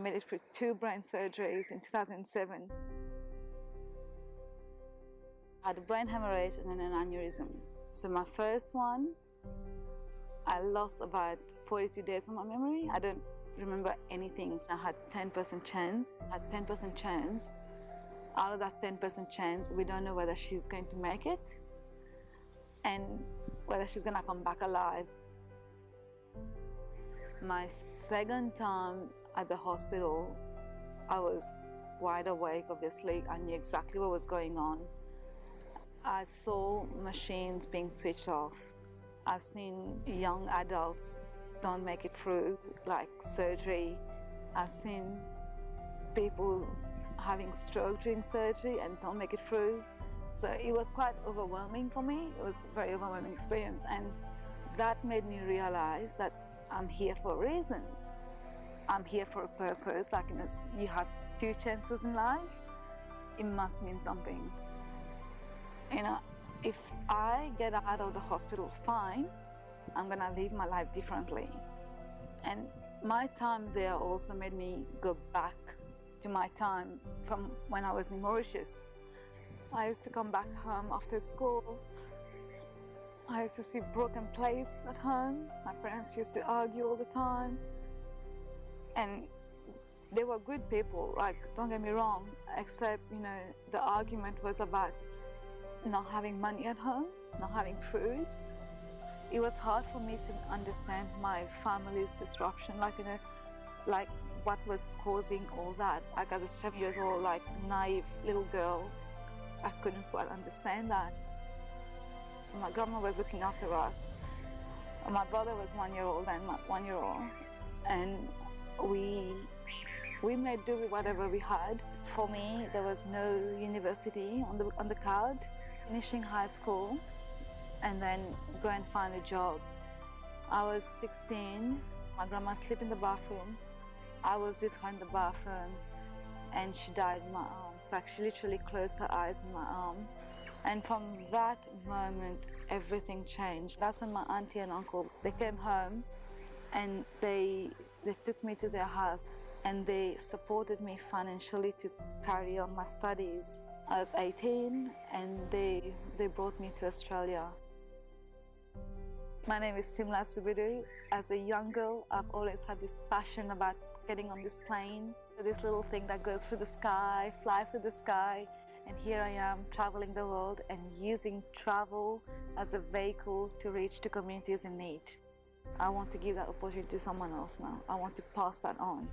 I made it through 2 brain surgeries in 2007. I had a brain hemorrhage and then an aneurysm. So my first one, I lost about 42 days of my memory. I don't remember anything. So I had 10% chance. I had 10% chance. Out of that 10% chance, we don't know whether she's going to make it and whether she's going to come back alive. My second time at the hospital, I was wide awake, obviously. I knew exactly what was going on. I saw machines being switched off. I've seen young adults don't make it through, like surgery. I've seen people having stroke during surgery and don't make it through. So it was quite overwhelming for me. It was a very overwhelming experience, and that made me realize that I'm here for a reason. I'm here for a purpose. Like, you have 2 chances in life. It must mean something. If I get out of the hospital fine, I'm gonna live my life differently. And my time there also made me go back to my time from when I was in Mauritius. I used to come back home after school. I used to see broken plates at home. My parents used to argue all the time. And they were good people, like, don't get me wrong, except, the argument was about not having money at home, not having food. It was hard for me to understand my family's disruption, like what was causing all that. Like, as a 7 years old, naive little girl, I couldn't quite understand that. So my grandma was looking after us. My brother was 1 year old and 1 year old, and we made do with whatever we had. For me, there was no university on the card. Finishing high school and then go and find a job. I was 16. My grandma slept in the bathroom. I was with her in the bathroom, and she died in my arms. Like, she literally closed her eyes in my arms. And from that moment, everything changed. That's when my auntie and uncle, they came home, and they took me to their house, and they supported me financially to carry on my studies. I was 18, and they brought me to Australia. My name is Simla. As a young girl, I've always had this passion about getting on this plane, this little thing that goes through the sky, fly through the sky, and here I am traveling the world and using travel as a vehicle to reach to communities in need. I want to give that opportunity to someone else now. I want to pass that on.